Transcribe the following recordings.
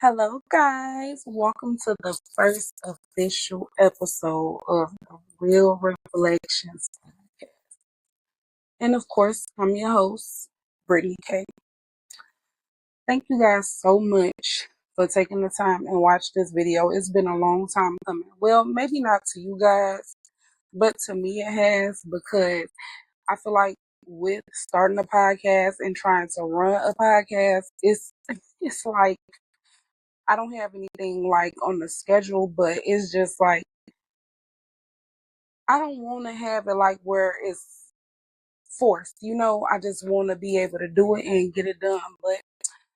Hello, guys. Welcome to the first official episode of the Real Reflections podcast. And of course, I'm your host, Brittany K. Thank you guys so much for taking the time and watch this video. It's been a long time coming. Well, maybe not to you guys, but to me it has, because I feel like with starting a podcast and trying to run a podcast, it's like I don't have anything like on the schedule, but it's just like I don't want to have it like where it's forced. I just want to be able to do it and get it done. But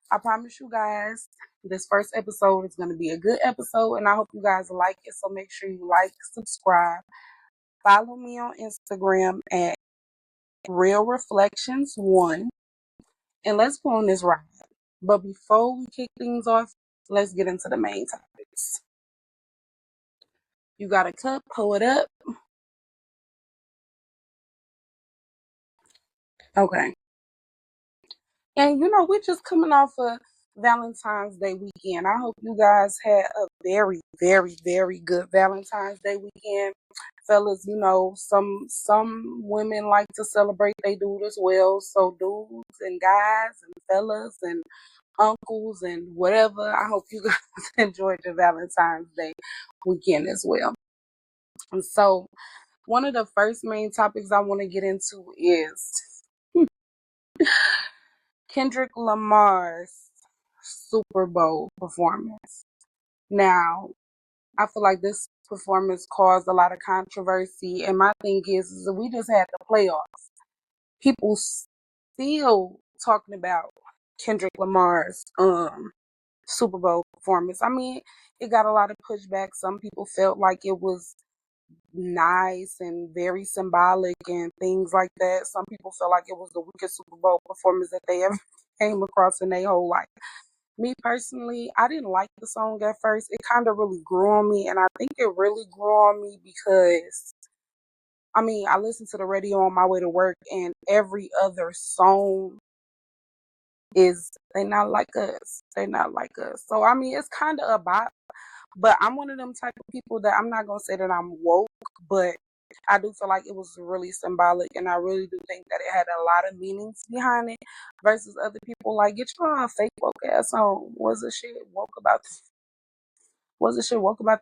I promise you guys, this first episode is going to be a good episode, and I hope you guys like it. So make sure you like, subscribe, follow me on Instagram at Real Reflections1, and let's go on this ride. But before we kick things off, let's get into the main topics. You got a cup, pull it up. Okay. And we're just coming off of Valentine's Day weekend. I hope you guys had a very, very, very good Valentine's Day weekend. Fellas, some women like to celebrate they dude as well. So dudes and guys and fellas and uncles and whatever, I hope you guys enjoyed your Valentine's Day weekend as well. And so one of the first main topics I want to get into is Kendrick Lamar's Super Bowl performance. Now, I feel like this performance caused a lot of controversy, and my thing is that we just had the playoffs. People still talking about Kendrick Lamar's Super Bowl performance. I mean, it got a lot of pushback. Some people felt like it was nice and very symbolic and things like that. Some people felt like it was the weakest Super Bowl performance that they ever came across in their whole life. Me personally, I didn't like the song at first. It kind of really grew on me, and I think it really grew on me because I listened to the radio on my way to work, and every other song is they not like us. They not like us. So it's kind of about. But I'm one of them type of people that I'm not gonna say that I'm woke, but I do feel like it was really symbolic, and I really do think that it had a lot of meanings behind it. Versus other people like, get your fake woke ass on. Was it shit woke about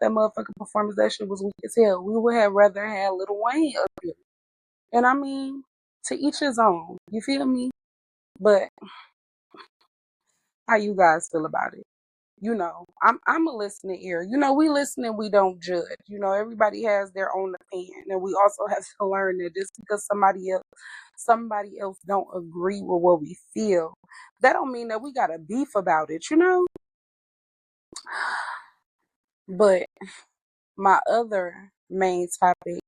that motherfucking performance? That shit was weak as hell. We would have rather had Lil Wayne up here. And to each his own. You feel me? But how you guys feel about it? I'm a listening ear. We listen and we don't judge. Everybody has their own opinion, and we also have to learn that just because somebody else don't agree with what we feel, that don't mean that we got a beef about it. But my other main topic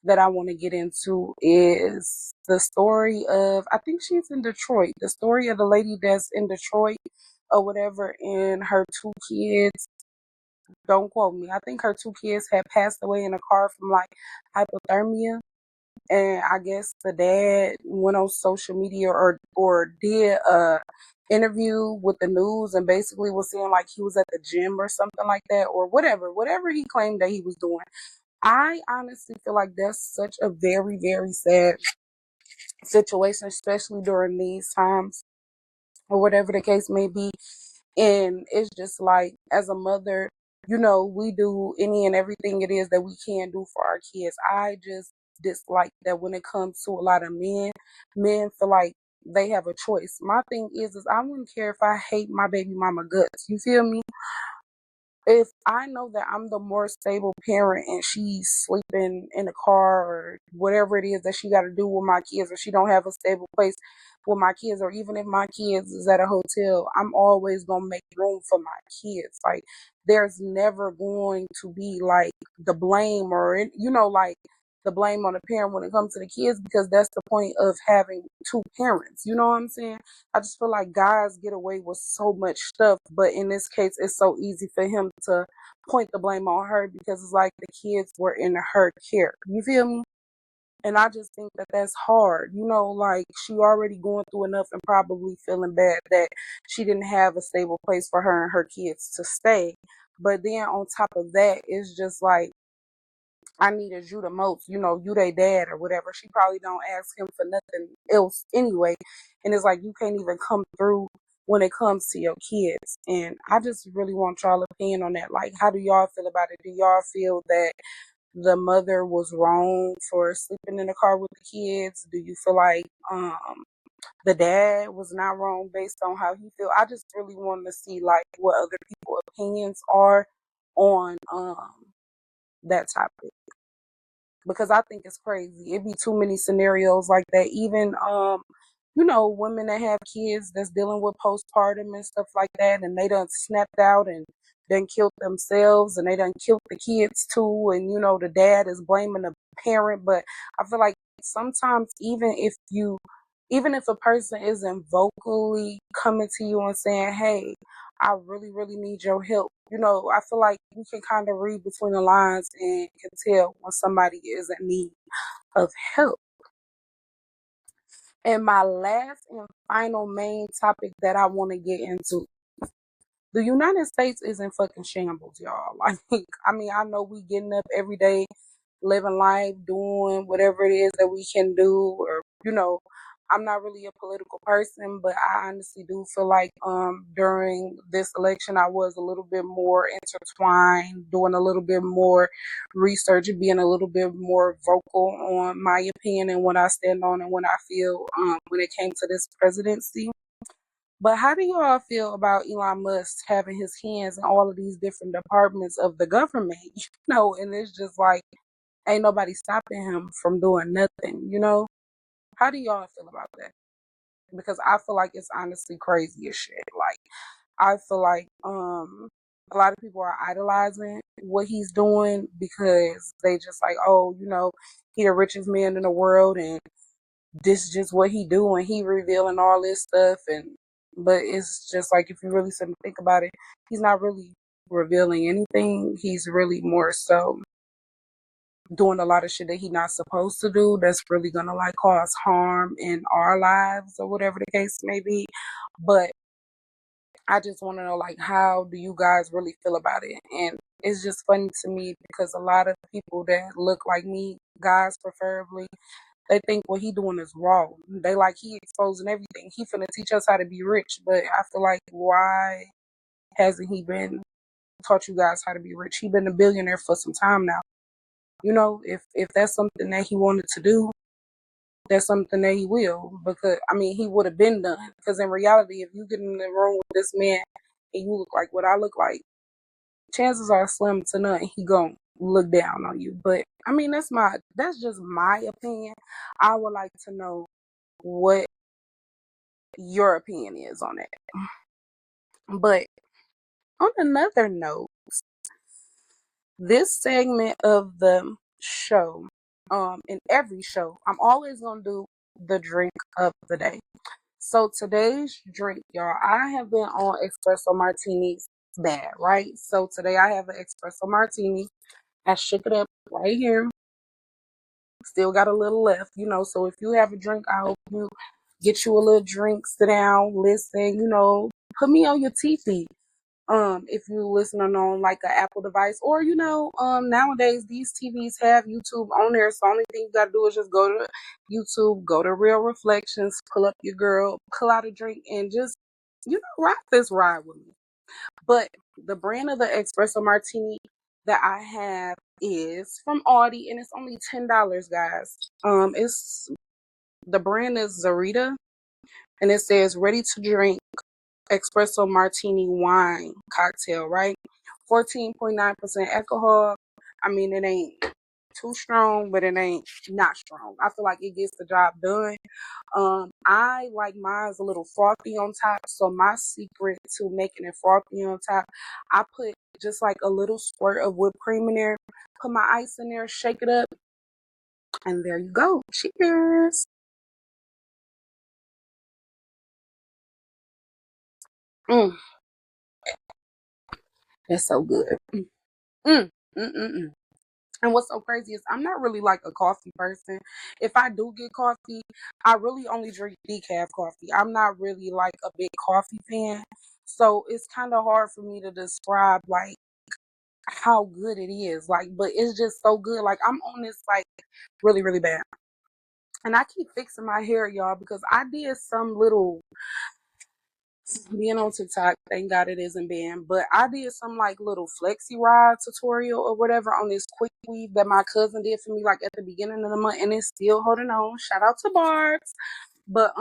that I want to get into is the story of, I think she's in Detroit, the story of the lady that's in Detroit or whatever, and her two kids. Don't quote me. I think her two kids had passed away in a car from like hypothermia. And I guess the dad went on social media or did a interview with the news and basically was saying like he was at the gym or something like that, or whatever he claimed that he was doing. I honestly feel like that's such a very, very sad situation, especially during these times or whatever the case may be. And it's just like, as a mother, we do any and everything it is that we can do for our kids. I just dislike that when it comes to a lot of men feel like they have a choice. My thing is I wouldn't care if I hate my baby mama guts. You feel me? If I know that I'm the more stable parent and she's sleeping in a car or whatever it is that she got to do with my kids, or she don't have a stable place with my kids, or even if my kids is at a hotel, I'm always going to make room for my kids. Like, there's never going to be like the blame or, like the blame on the parent when it comes to the kids, because that's the point of having two parents. You know what I'm saying? I just feel like guys get away with so much stuff, but in this case, it's so easy for him to point the blame on her because it's like the kids were in her care. You feel me? And I just think that that's hard. Like she already going through enough and probably feeling bad that she didn't have a stable place for her and her kids to stay. But then on top of that, it's just like, I needed you the most, you they dad or whatever. She probably don't ask him for nothing else anyway. And it's like you can't even come through when it comes to your kids. And I just really want y'all opinion on that. Like, how do y'all feel about it? Do y'all feel that the mother was wrong for sleeping in the car with the kids? Do you feel like the dad was not wrong based on how he feel? I just really want to see like what other people's opinions are on that topic, because I think it's crazy. It'd be too many scenarios like that. Even women that have kids that's dealing with postpartum and stuff like that, and they done snapped out and done killed themselves, and they done killed the kids too, and the dad is blaming the parent. But I feel like sometimes even if a person isn't vocally coming to you and saying, hey, I really, really need your help, I feel like you can kind of read between the lines and can tell when somebody is in need of help. And my last and final main topic that I want to get into: the United States is in fucking shambles, y'all. Like, I mean, I know we getting up every day, living life, doing whatever it is that we can do, or I'm not really a political person, but I honestly do feel like during this election I was a little bit more intertwined, doing a little bit more research, being a little bit more vocal on my opinion and what I stand on and what I feel when it came to this presidency. But how do you all feel about Elon Musk having his hands in all of these different departments of the government? And it's just like ain't nobody stopping him from doing nothing. How do y'all feel about that? Because I feel like it's honestly crazy as shit. Like, I feel like a lot of people are idolizing what he's doing because they just like, oh, he the richest man in the world, and this is just what he do, and he revealing all this stuff. But it's just like, if you really sit and think about it, he's not really revealing anything. He's really more so doing a lot of shit that he's not supposed to do, that's really gonna like cause harm in our lives or whatever the case may be. But I just want to know, like, how do you guys really feel about it? And it's just funny to me because a lot of people that look like me, guys preferably, they think what he doing is wrong. They like he exposing everything. He finna teach us how to be rich. But I feel like, why hasn't he been taught you guys how to be rich? He been a billionaire for some time now. If that's something that he wanted to do, that's something that he will. Because I mean, he would have been done. Because in reality, if you get in the room with this man and you look like what I look like, chances are slim to none he gonna look down on you. But I mean, that's just my opinion. I would like to know what your opinion is on that. But on another note, this segment of the show, in every show, I'm always gonna do the drink of the day. So today's drink, y'all, I have been on espresso martinis bad, right? So today I have an espresso martini. I shook it up right here. Still got a little left. So if you have a drink, I hope you get you a little drink, sit down, listen, put me on your TV. If you're listening on like an Apple device, or nowadays these TVs have YouTube on there, so only thing you gotta do is just go to YouTube, go to Real Reflections, pull up your girl, pull out a drink, and just rock this ride with me. But the brand of the espresso martini that I have is from Aldi, and it's only $10, guys. It's the brand is Zarita, and it says ready to drink espresso martini wine cocktail, right? 14.9% alcohol. I mean, it ain't too strong, but it ain't not strong. I feel like it gets the job done. I like mine's a little frothy on top. So my secret to making it frothy on top, I put just like a little squirt of whipped cream in there, put my ice in there, shake it up, and there you go. Cheers. Mm, that's so good. Mm, mm, mm, mm. And what's so crazy is I'm not really like a coffee person. If I do get coffee, I really only drink decaf coffee. I'm not really like a big coffee fan. So it's kind of hard for me to describe like how good it is. Like, but it's just so good. Like I'm on this like really, really bad. And I keep fixing my hair, y'all, because I did some little being on TikTok, thank God it isn't banned, but I did some like little flexi rod tutorial or whatever on this quick weave that my cousin did for me like at the beginning of the month, and it's still holding on. Shout out to Barb's. But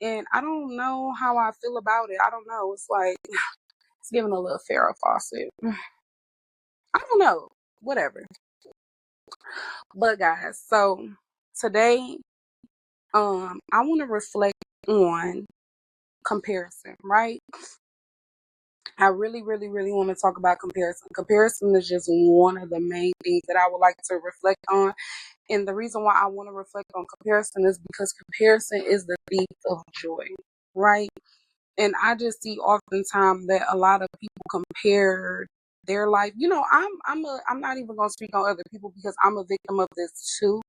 and I don't know how I feel about it. I don't know. It's like it's giving a little Farrah Fawcett. I don't know. Whatever. But guys, so today I want to reflect on comparison, right? I really, really, really want to talk about comparison. Comparison is just one of the main things that I would like to reflect on. And the reason why I want to reflect on comparison is because comparison is the thief of joy, right? And I just see oftentimes that a lot of people compare their life. You know, I'm not even gonna speak on other people because I'm a victim of this too.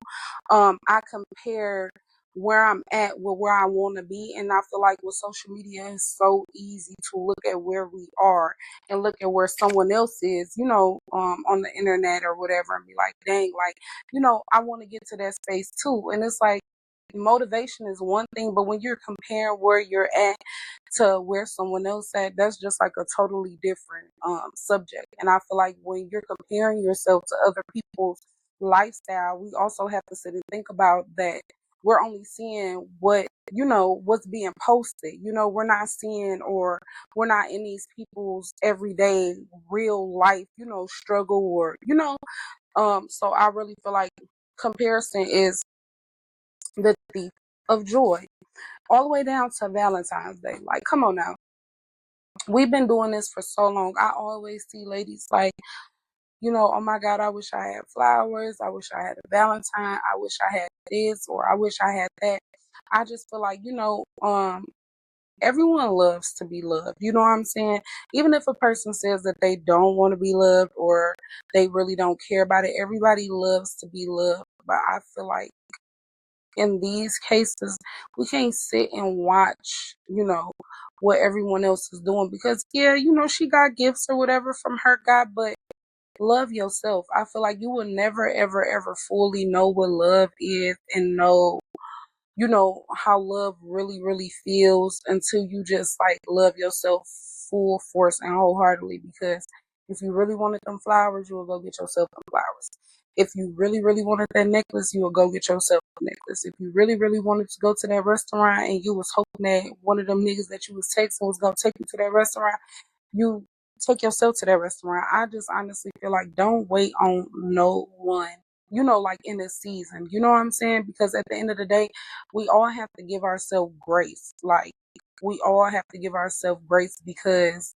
I compare where I'm at with where I want to be, and I feel like with social media it's so easy to look at where we are and look at where someone else is, you know, on the internet or whatever, and be like, dang, like, you know, I want to get to that space too. And it's like motivation is one thing, but when you're comparing where you're at to where someone else at, that's just like a totally different subject. And I feel like when you're comparing yourself to other people's lifestyle, we also have to sit and think about that we're only seeing what, you know, what's being posted. You know, we're not seeing, or we're not in these people's everyday real life, you know, struggle, or, you know, so I really feel like comparison is the thief of joy, all the way down to Valentine's Day. Like, come on now. We've been doing this for so long. I always see ladies like, you know, oh my God, I wish I had flowers. I wish I had a Valentine. I wish I had this, or I wish I had that. I just feel like, you know, everyone loves to be loved. You know what I'm saying? Even if a person says that they don't want to be loved or they really don't care about it, everybody loves to be loved. But I feel like in these cases, we can't sit and watch, you know, what everyone else is doing, because yeah, you know, she got gifts or whatever from her God, but love yourself. I feel like you will never, ever, ever fully know what love is and know, you know, how love really, really feels until you just like love yourself full force and wholeheartedly. Because if you really wanted them flowers, you will go get yourself them flowers. If you really, really wanted that necklace, you will go get yourself a necklace. If you really, really wanted to go to that restaurant and you was hoping that one of them niggas that you was texting was gonna take you to that restaurant, you take yourself to that restaurant. I just honestly feel like don't wait on no one, you know, like in this season. You know what I'm saying? Because at the end of the day, we all have to give ourselves grace. Like, we all have to give ourselves grace because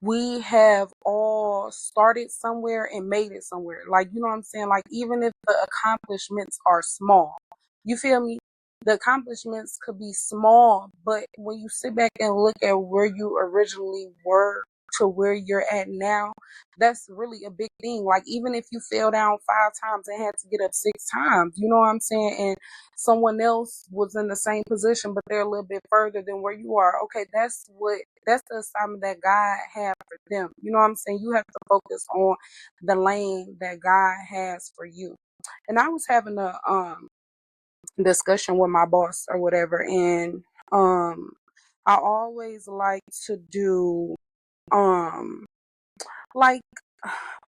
we have all started somewhere and made it somewhere. Like, you know what I'm saying? Like, even if the accomplishments are small, you feel me? The accomplishments could be small, but when you sit back and look at where you originally were to where you're at now, that's really a big thing. Like, even if you fell down 5 times and had to get up 6 times, you know what I'm saying? And someone else was in the same position, but they're a little bit further than where you are. Okay, that's the assignment that God had for them. You know what I'm saying? You have to focus on the lane that God has for you. And I was having a discussion with my boss or whatever, and I always like to do um like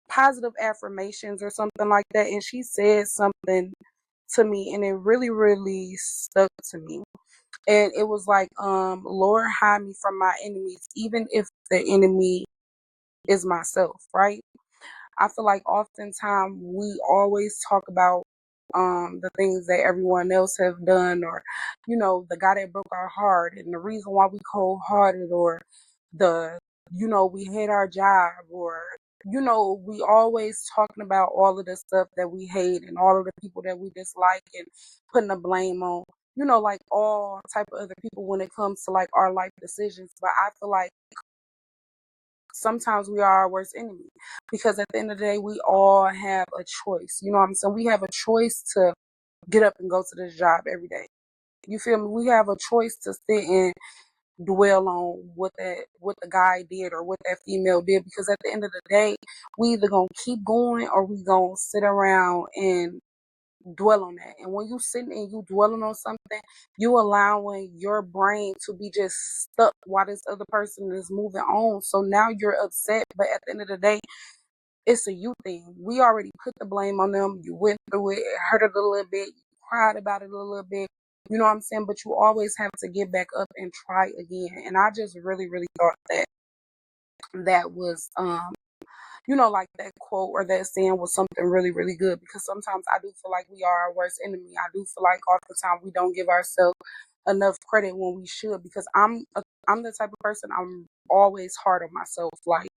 positive affirmations or something like that, and she said something to me and it really, really stuck to me. And it was like, Lord, hide me from my enemies, even if the enemy is myself, right? I feel like oftentimes we always talk about the things that everyone else have done, or, you know, the guy that broke our heart and the reason why we cold hearted, or the, you know, we hate our job, or, you know, we always talking about all of the stuff that we hate and all of the people that we dislike and putting the blame on, you know, like all type of other people when it comes to like our life decisions. But I feel like sometimes we are our worst enemy, because at the end of the day, we all have a choice. You know what I'm saying? We have a choice to get up and go to this job every day. You feel me? We have a choice to sit and dwell on what the guy did or what that female did, because at the end of the day, we either gonna keep going or we gonna sit around and dwell on that. And when you sitting and you dwelling on something, you allowing your brain to be just stuck while this other person is moving on. So now you're upset, but at the end of the day, it's a you thing. We already put the blame on them. You went through it, it hurt a little bit, you cried about it a little bit. You know what I'm saying? But you always have to get back up and try again. And I just really, really thought that that was like that quote or that saying was something really, really good, because sometimes I do feel like we are our worst enemy. I do feel like oftentimes we don't give ourselves enough credit when we should, because I'm the type of person, I'm always hard on myself. Like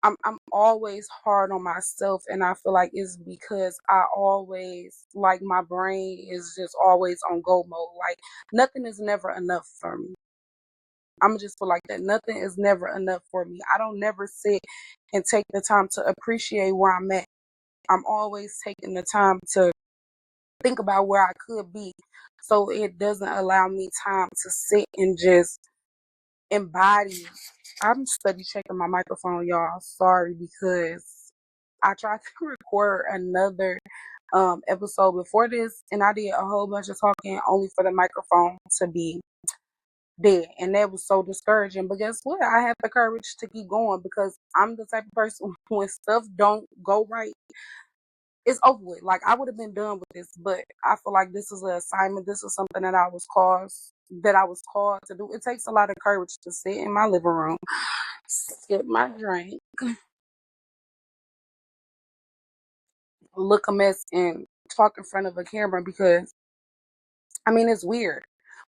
I'm always hard on myself, and I feel like it's because I always, like, my brain is just always on go mode. Like nothing is never enough for me. I'm just feel like that. Nothing is never enough for me. I don't never sit and take the time to appreciate where I'm at. I'm always taking the time to think about where I could be. So it doesn't allow me time to sit and just embody. I'm study checking my microphone, y'all. Sorry, because I tried to record another episode before this, and I did a whole bunch of talking only for the microphone to be dead, and that was so discouraging. But guess what? I had the courage to keep going, because I'm the type of person when stuff don't go right, it's over with. Like I would have been done with this, but I feel like this is an assignment. This is something that I was called to do. It takes a lot of courage to sit in my living room, sip my drink, look a mess, and talk in front of a camera, because I mean it's weird,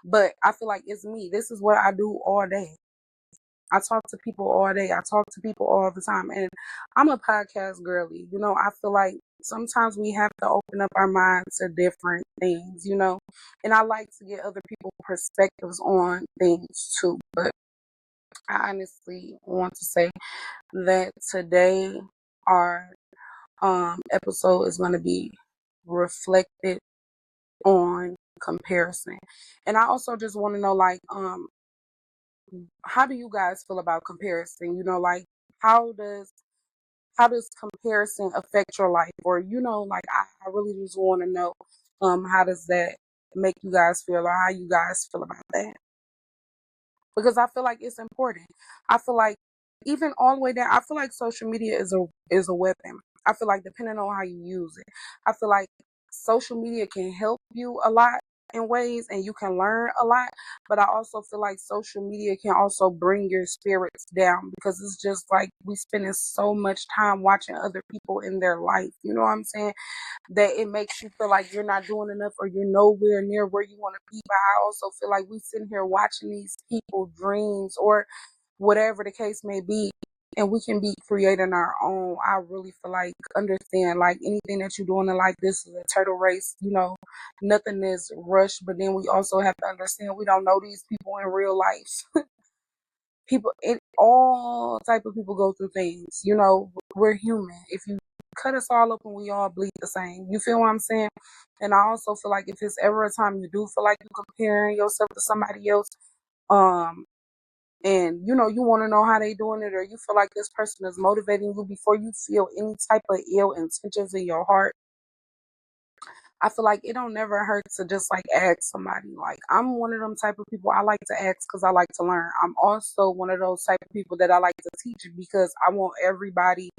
but I feel like it's me. This is what I do all day. I talk to people all day. I talk to people all the time. And I'm a podcast girly. I feel like sometimes we have to open up our minds to different things. And I like to get other people's perspectives on things too. But I honestly want to say that today our episode is going to be reflected on comparison. And I also just want to know, like, how do you guys feel about comparison? Like, how does comparison affect your life? Or like, I really just want to know, how does that make you guys feel, or how you guys feel about that? Because I feel like it's important. I feel like even all the way down, I feel like social media is a weapon. I feel like depending on how you use it, I feel like social media can help you a lot in ways, and you can learn a lot. But I also feel like social media can also bring your spirits down, because it's just like we spending so much time watching other people in their life. You know what I'm saying? That it makes you feel like you're not doing enough, or you're nowhere near where you want to be. But I also feel like we sitting here watching these people dreams, or whatever the case may be, and we can be creating our own. I really feel like, understand, like, anything that you're doing in life, this is a turtle race. Nothing is rushed. But then we also have to understand, we don't know these people in real life. All type of people go through things. We're human. If you cut us all open, we all bleed the same. You feel what I'm saying? And I also feel like if it's ever a time you do feel like you're comparing yourself to somebody else, um, and you want to know how they doing it, or you feel like this person is motivating you, before you feel any type of ill intentions in your heart, I feel like it don't never hurt to just like ask somebody. Like, I'm one of them type of people, I like to ask because I like to learn. I'm also one of those type of people that I like to teach, because I want everybody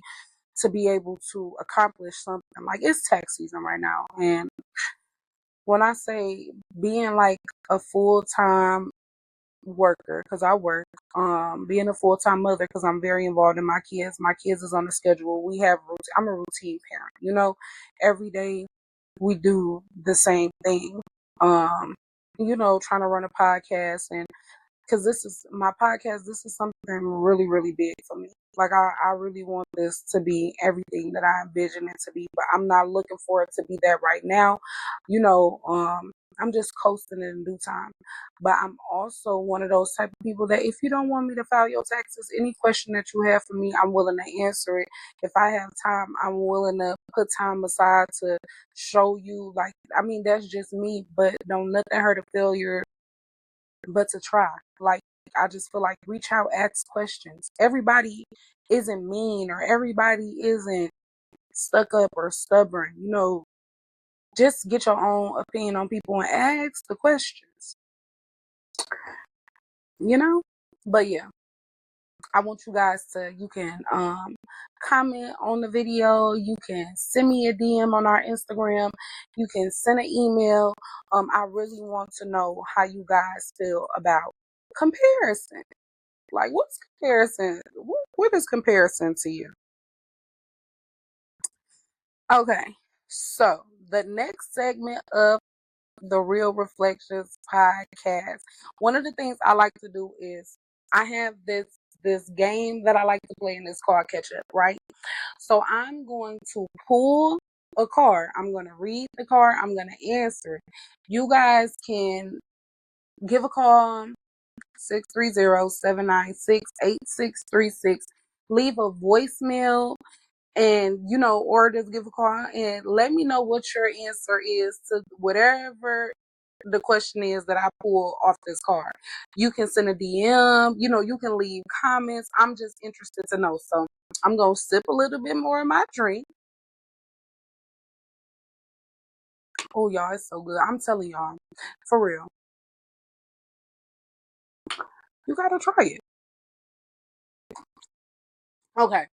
to be able to accomplish something. Like, it's tax season right now, and when I say being like a full-time worker, because I work, being a full-time mother, because I'm very involved in my kids is on the schedule. I'm a routine parent. Every day we do the same thing. Trying to run a podcast, and because this is my podcast, this is something really, really big for me. Like, I really want this to be everything that I envision it to be, but I'm not looking for it to be that right now. I'm just coasting in due time. But I'm also one of those type of people that if you don't want me to file your taxes, any question that you have for me, I'm willing to answer it. If I have time, I'm willing to put time aside to show you. Like, I mean, that's just me, but don't nothing hurt a failure but to try. Like, I just feel like reach out, ask questions. Everybody isn't mean or everybody isn't stuck up or stubborn. Just get your own opinion on people and ask the questions, you know? But yeah, I want you guys you can comment on the video. You can send me a DM on our Instagram. You can send an email. I really want to know how you guys feel about comparison. Like, what's comparison? What is comparison to you? Okay, so the next segment of the Real Reflections podcast, one of the things I like to do is I have this game that I like to play, and it's called Catch Up, right? So I'm going to pull a card. I'm going to read the card. I'm going to answer it. You guys can give a call, 630-796-8636. Leave a voicemail and or just give a call and let me know what your answer is to whatever the question is that I pull off this card. You can send a DM, you can leave comments. I'm just interested to know. So I'm gonna sip a little bit more of my drink. Oh, y'all, it's so good. I'm telling y'all, for real. You gotta try it. Okay,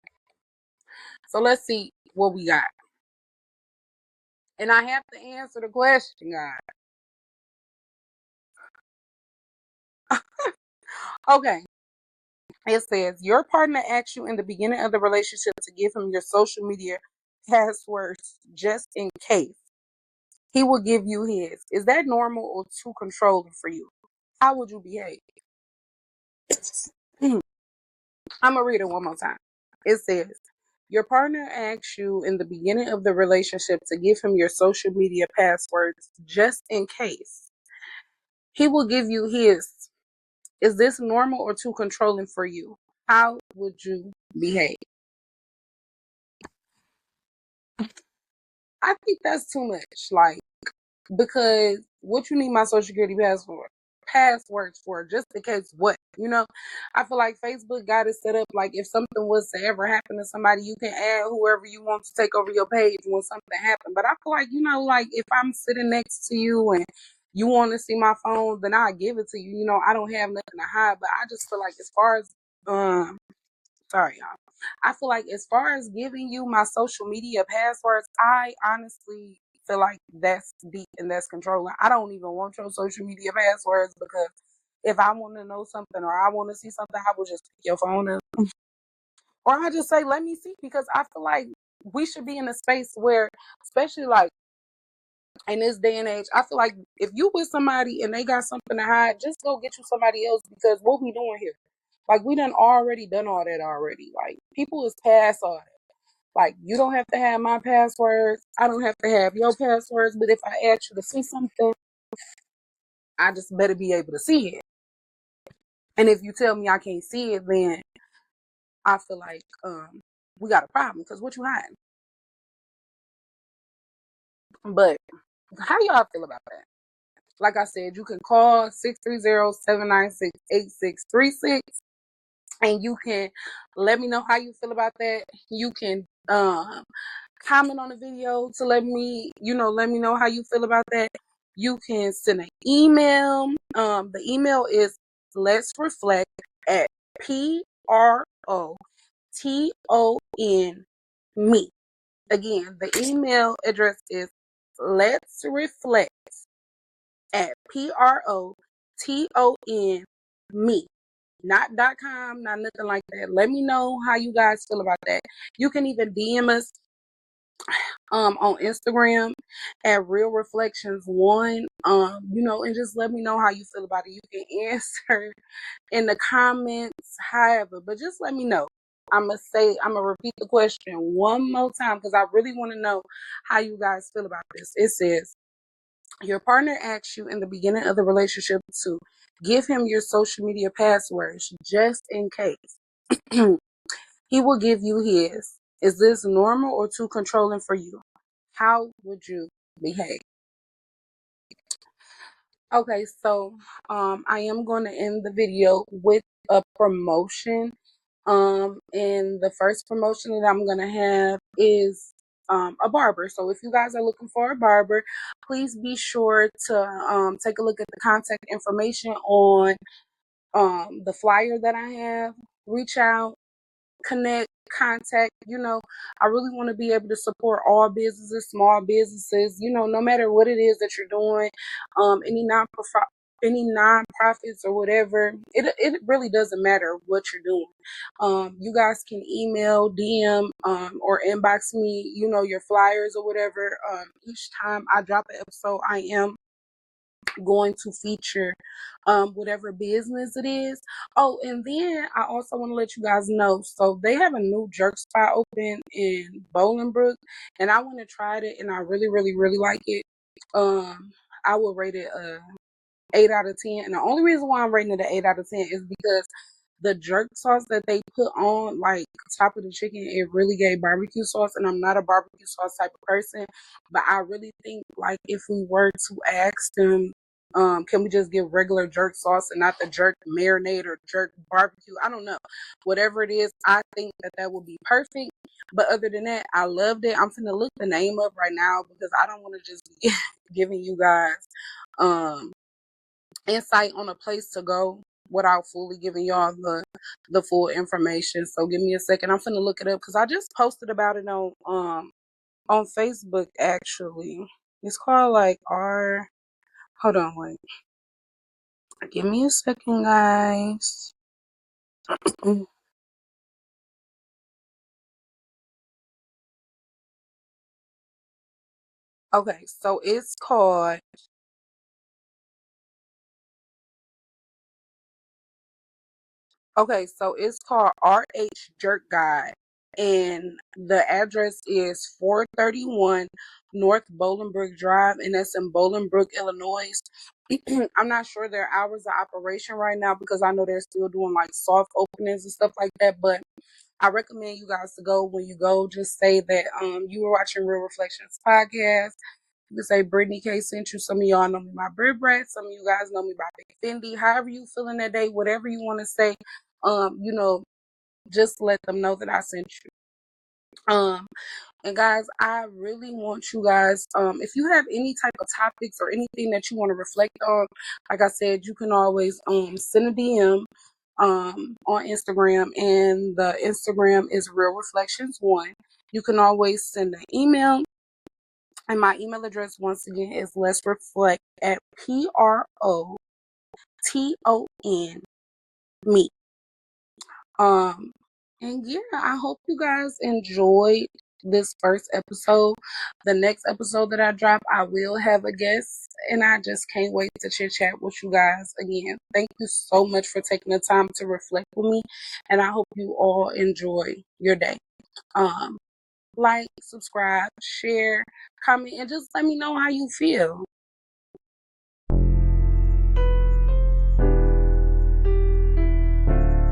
so let's see what we got. And I have to answer the question, guys. Okay. It says your partner asks you in the beginning of the relationship to give him your social media passwords just in case. He will give you his. Is that normal or too controlling for you? How would you behave? I'm going to read it one more time. It says your partner asks you in the beginning of the relationship to give him your social media passwords just in case. He will give you his. Is this normal or too controlling for you? How would you behave? I think that's too much. Like, because what you need my social security passwords for, just in case what? I feel like Facebook got it set up like if something was to ever happen to somebody, you can add whoever you want to take over your page when something happened. But I feel like, like if I'm sitting next to you and you want to see my phone, then I'll give it to you. I don't have nothing to hide. But I just feel like as far as sorry, y'all. I feel like as far as giving you my social media passwords, I honestly feel like that's deep and that's controlling. I don't even want your social media passwords because if I want to know something or I want to see something, I will just pick your phone up. Or I just say, let me see, because I feel like we should be in a space where, especially like in this day and age, I feel like if you with somebody and they got something to hide, just go get you somebody else, because what we doing here? Like, we done all that already. Like, people is past all that. Like, you don't have to have my passwords. I don't have to have your passwords. But if I ask you to see something, I just better be able to see it. And if you tell me I can't see it, then I feel like we got a problem, because what you hiding? But how y'all feel about that? Like I said, you can call 630-796-8636. And you can let me know how you feel about that. You can comment on the video to let me know how you feel about that. You can send an email. The email is let's reflect at PROTON me. Again, the email address is let's reflect at PROTON me. Not .com, not nothing like that. Let me know how you guys feel about that. You can even DM us on Instagram at Real Reflections 1. And just let me know how you feel about it. You can answer in the comments, however, but just let me know. I'm gonna repeat the question one more time because I really want to know how you guys feel about this. It says, Your partner asks you in the beginning of the relationship to give him your social media passwords just in case. He will give you his. Is this normal or too controlling for you? How would you behave? Okay, so I am going to end the video with a promotion. And the first promotion that I'm going to have is a barber. So if you guys are looking for a barber, please be sure to take a look at the contact information on the flyer that I have. Reach out, connect, contact. I really want to be able to support all businesses, small businesses, no matter what it is that you're doing, any non-profits or whatever. It really doesn't matter what you're doing. You guys can email, DM, or inbox me, your flyers or whatever. Each time I drop an episode, I am going to feature whatever business it is. Oh, and then I also want to let you guys know, so they have a new jerk spot open in Bolingbrook, and I want to try it, and I really, really, really like it. I will rate it 8 out of 10, and the only reason why I'm rating it an 8 out of 10 is because the jerk sauce that they put on, like, top of the chicken, it really gave barbecue sauce, and I'm not a barbecue sauce type of person, but I really think, like, if we were to ask them, can we just give regular jerk sauce and not the jerk marinade or jerk barbecue? I don't know. Whatever it is, I think that would be perfect. But other than that, I loved it. I'm finna look the name up right now because I don't want to just be giving you guys insight on a place to go without fully giving y'all the full information. So give me a second. I'm finna look it up because I just posted about it on Facebook actually. It's called like R. Hold on, wait. Give me a second, guys. Okay, so it's called. Okay, so it's called RH Jerk Guide, and the address is 431 North Bolingbrook Drive, and that's in Bolingbrook, Illinois. I'm not sure their hours of operation right now because I know they're still doing like soft openings and stuff like that, but I recommend you guys to go. When you go, just say that you were watching Real Reflections podcast. You can say Brittany K sent you. Some of y'all know me by Brit Brat. Some of you guys know me by Big Fendi. However you feeling that day, whatever you want to say, you know, just let them know that I sent you. And guys, I really want you guys, if you have any type of topics or anything that you want to reflect on, like I said, you can always send a DM on Instagram, and the Instagram is Real Reflections 1. You can always send an email, and my email address once again is let's reflect at PROTON me. And yeah, I hope you guys enjoyed this first episode. The next episode that I drop, I will have a guest, and I just can't wait to chit chat with you guys again. Thank you so much for taking the time to reflect with me, and I hope you all enjoy your day. Like, subscribe, share, comment, and just let me know how you feel.